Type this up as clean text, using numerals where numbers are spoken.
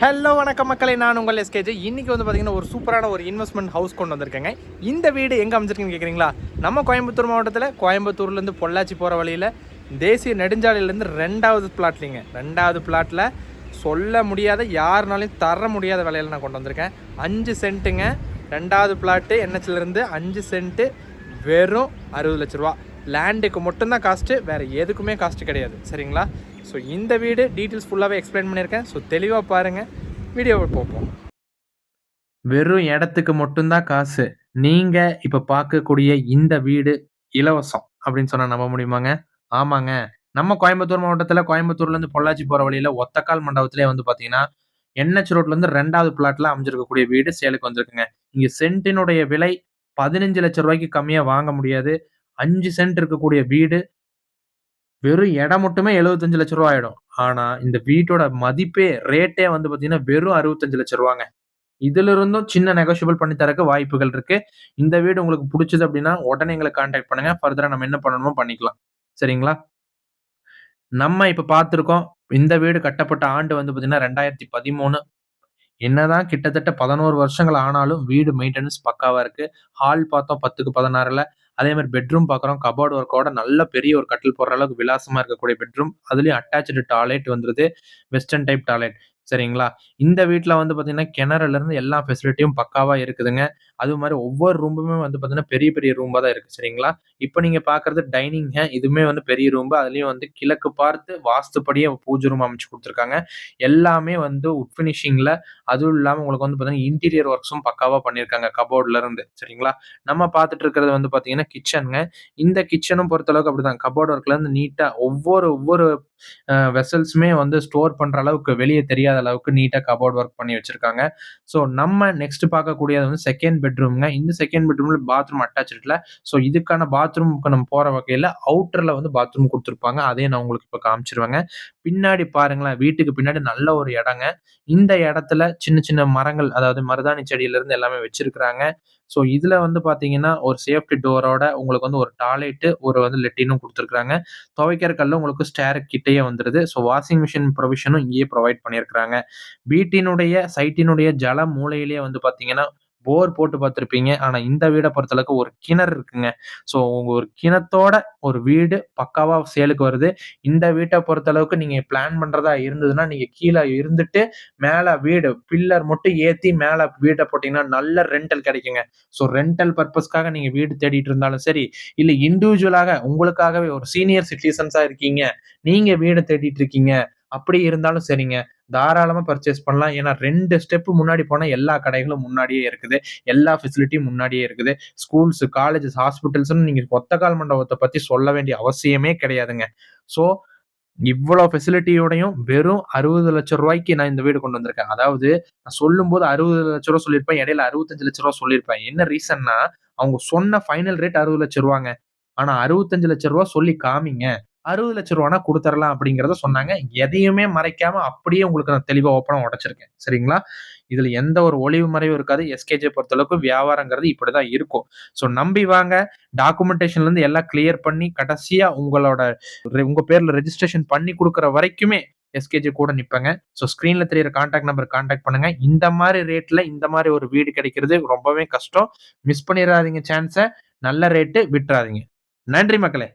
Hello வணக்கம் மக்களை, நான் உங்கள் எஸ்கேஜே. இன்றைக்கி வந்து பார்த்திங்கன்னா ஒரு சூப்பரான ஒரு இன்வெஸ்ட்மெண்ட் ஹவுஸ் கொண்டு வந்திருக்கேங்க. இந்த வீடு எங்கே அமைஞ்சிருக்குன்னு கேட்குறீங்களா? நம்ம கோயம்புத்தூர் மாவட்டத்தில் கோயம்புத்தூர்லேருந்து பொள்ளாச்சி போகிற வழியில் தேசிய நெடுஞ்சாலையிலேருந்து ரெண்டாவது பிளாட்லிங்க. ரெண்டாவது பிளாட்டில் சொல்ல முடியாத, யாருனாலையும் தர முடியாத விலையில் நான் கொண்டு வந்திருக்கேன். 5 சென்ட்டுங்க. ரெண்டாவது பிளாட்டு என்ஹெச்லேருந்து 5 சென்ட்டு, வெறும் 60 லட்ச ரூபா. லேண்டுக்கு மட்டும்தான் காஸ்ட்டு, வேறு எதுக்குமே காஸ்ட்டு கிடையாது. சரிங்களா? ஸோ இந்த வீடு டீட்டெயில்ஸ் ஃபுல்லாகவே எக்ஸ்பிளைன் பண்ணியிருக்கேன். ஸோ தெளிவாக பாருங்கள், வீடியோவை பார்ப்போம். வெறும் இடத்துக்கு மட்டும்தான் காசு. நீங்கள் இப்போ பார்க்கக்கூடிய இந்த வீடு இலவசம் அப்படின்னு சொன்னால் நம்ப முடியுமாங்க? ஆமாங்க. நம்ம கோயம்புத்தூர் மாவட்டத்தில் கோயம்புத்தூர்லேருந்து பொள்ளாச்சி போகிற வழியில் ஒத்தக்கால் மண்டபத்திலே வந்து பார்த்தீங்கன்னா என்ஹெச் ரோட்லேருந்து 2வது பிளாட்டில் அமைஞ்சிருக்கக்கூடிய வீடு சேலுக்கு வந்திருக்குங்க. இங்கே சென்ட்டினுடைய விலை 15 லட்ச ரூபாய்க்கு கம்மியாக வாங்க முடியாது. 5 சென்ட் இருக்கக்கூடிய வீடு, வெறும் இடம் மட்டுமே 75 லட்ச ரூபா ஆயிடும். ஆனா இந்த வீட்டோட மதிப்பே, ரேட்டே வந்து பார்த்தீங்கன்னா வெறும் 65 லட்ச ரூபாங்க. இதுல இருந்தும் சின்ன நெகோஷியபிள் பண்ணி தரக்கு வாய்ப்புகள் இருக்கு. இந்த வீடு உங்களுக்கு புடிச்சது அப்படின்னா உடனே எங்கள கான்டாக்ட் பண்ணுங்க. ஃபர்தரா நம்ம என்ன பண்ணணுமோ பண்ணிக்கலாம். சரிங்களா? நம்ம இப்ப பார்த்திருக்கோம். இந்த வீடு கட்டப்பட்ட ஆண்டு வந்து பார்த்தீங்கன்னா 2013. என்னதான் கிட்டத்தட்ட 11 வருஷங்கள் ஆனாலும் வீடு மெயின்டனன்ஸ் பக்காவா இருக்கு. ஹால் பார்த்தோம் 10க்கு 16ல. அதே மாரி பெட்ரூம் பார்க்குறோம். கபோர்ட் ஒர்க்கோட நல்ல பெரிய ஒரு கட்டில் போடுற அளவுக்கு விலாசமா இருக்கக்கூடிய பெட்ரூம். அதுலயும் அட்டாச்டு டாய்லெட் வந்துருது. Western type toilet. சரிங்களா? இந்த வீட்ல வந்து பார்த்தீங்கன்னா, கிணறுலருந்து எல்லா ஃபெசிலிட்டியும் பக்காவா இருக்குதுங்க. அது மாரி ஒவ்வொரு ரூமுமே வந்து பார்த்தீங்கன்னா, பெரிய பெரிய ரூம்பா தான் இருக்கு. சரிங்களா? இப்ப நீங்க பார்க்குறது டைனிங்க. இதுவுமே வந்து பெரிய ரூம்பு. அதுலயும் வந்து கிழக்கு பார்த்து வாஸ்துப்படியே பூஜை ரூம் அமைச்சு குடுத்துருக்காங்க. எல்லாமே வந்து உட் ஃபினிஷிங்ல, அதுவும் இல்லாம உங்களுக்கு வந்து பார்த்தீங்கன்னா, இன்டீரியர் ஒர்க்ஸும் பக்காவா பண்ணியிருக்காங்க கபோர்ட்ல இருந்து. சரிங்களா? நம்ம பார்த்துட்டு இருக்கிறது வந்து பார்த்தீங்கன்னா, கிச்சன்ங்க. இந்த கிச்சனும் பொறுத்தளவுக்கு அப்படிதான். கபோர்ட் ஒர்க்ல இருந்து நீட்டா ஒவ்வொரு ஒவ்வொரு வெசல்ஸுமே வந்து ஸ்டோர் பண்ற அளவுக்கு, வெளிய தெரியாத அளவுக்கு நீட்டா கபோர்ட் ஒர்க் பண்ணி வச்சிருக்காங்க. ஸோ நம்ம நெக்ஸ்ட் பார்க்கக்கூடியது வந்து 2ண்ட் பெட்ரூம்ங்க. இந்த 2ண்ட் பெட்ரூம்ல பாத்ரூம் அட்டாச்டுல. ஸோ இதுக்கான பாத்ரூம்க்கு நம்ம போற வகையில அவுட்டர்ல வந்து பாத்ரூம் குடுத்துருப்பாங்க. அதையும் நான் உங்களுக்கு இப்ப காமிச்சுருவேங்க. பின்னாடி பாருங்களேன், வீட்டுக்கு பின்னாடி நல்ல ஒரு இடங்க. இந்த இடத்துல சின்ன சின்ன மரங்கள், அதாவது மருதாணி செடியிலிருந்து எல்லாமே வச்சிருக்கிறாங்க. ஸோ இதுல வந்து பார்த்தீங்கன்னா, ஒரு சேஃப்டி டோரோட உங்களுக்கு வந்து ஒரு டாய்லெட், ஒரு வந்து லெட்டினும் குடுத்துருக்காங்க. துவைக்கிற கல்லு உங்களுக்கு ஸ்டேர் கிட்டயே வந்துருது. ஸோ வாஷிங் மிஷின் ப்ரொவிஷனும் இங்கேயே ப்ரொவைட் பண்ணியிருக்கிறாங்க. வீட்டினுடைய சைட்டினுடைய ஜல மூலையிலேயே வந்து பார்த்தீங்கன்னா, போர் போட்டு பார்த்திருப்பீங்க. ஆனா இந்த வீட பொறுத்தளவுக்கு ஒரு கிணறு இருக்குங்க. ஸோ உங்க ஒரு கிணத்தோட ஒரு வீடு பக்காவா சேலுக்கு வருது. இந்த வீட்ட பொறுத்தளவுக்கு நீங்க பிளான் பண்றதா இருந்ததுன்னா, நீங்க கீழ இருந்துட்டு மேல வீடு பில்லர் மட்டும் ஏத்தி மேல வீட்ட போட்டீங்கன்னா நல்ல ரெண்டல் கிடைக்குங்க. ஸோ ரெண்டல் பர்ப்பஸ்க்காக நீங்க வீடு தேடிட்டு இருந்தாலும் சரி, இல்ல இண்டிவிஜுவலாக உங்களுக்காகவே ஒரு சீனியர் சிட்டிசன்ஸா இருக்கீங்க, நீங்க வீடு தேடிட்டு இருக்கீங்க, அப்படி இருந்தாலும் சரிங்க. தாராளமா பர்ச்சேஸ் பண்ணலாம். ஏன்னா 2 ஸ்டெப் முன்னாடி போனா எல்லா கடைகளும் முன்னாடியே இருக்குது. எல்லா ஃபெசிலிட்டியும் முன்னாடியே இருக்குது. ஸ்கூல்ஸ், காலேஜஸ், ஹாஸ்பிட்டல்ஸ்ன்னு நீங்க ஒத்தக்கால் மண்டபத்த பத்தி சொல்ல வேண்டிய அவசியமே கிடையாதுங்க. ஸோ இவ்வளோ ஃபெசிலிட்டியோடையும் வெறும் 60 லட்ச ரூபாய்க்கு நான் இந்த வீடு கொண்டு வந்திருக்கேன். அதாவது நான் சொல்லும்போது 60 லட்ச ரூவா சொல்லியிருப்பேன். இடையில 65 லட்ச ரூவா சொல்லியிருப்பேன். என்ன ரீசன்னா, அவங்க சொன்ன ஃபைனல் ரேட் 60 லட்ச ரூவாங்க. ஆனா 65 லட்ச ரூவா சொல்லி காமிங்க. 60 லட்ச ரூவானா குடுத்துறலாம் அப்படிங்கிறத சொன்னாங்க. எதையுமே மறைக்காம அப்படியே உங்களுக்கு நான் தெளிவா ஓப்பனா உடைச்சிருக்கேன். சரிங்களா? இதுல எந்த ஒரு ஒளிவு மறைவும் இருக்காது. எஸ்கேஜே பொறுத்தளவுக்கு வியாபாரங்கிறது இப்படிதான் இருக்கும். ஸோ நம்பி வாங்க. டாக்குமெண்டேஷன்ல இருந்து எல்லாம் கிளியர் பண்ணி கடைசியா உங்களோட உங்க பேர்ல ரெஜிஸ்ட்ரேஷன் பண்ணி குடுக்குற வரைக்குமே எஸ்கேஜி கூட நிப்பேங்க. ஸோ ஸ்க்ரீன்ல தெரியிற கான்டாக்ட் நம்பர் கான்டாக்ட் பண்ணுங்க. இந்த மாரி ரேட்ல இந்த மாரி ஒரு வீடு கிடைக்கிறது ரொம்பவே கஷ்டம். மிஸ் பண்ணிறாதீங்க சான்ஸ. நல்ல ரேட்டு விட்றாதீங்க. நன்றி மக்களே!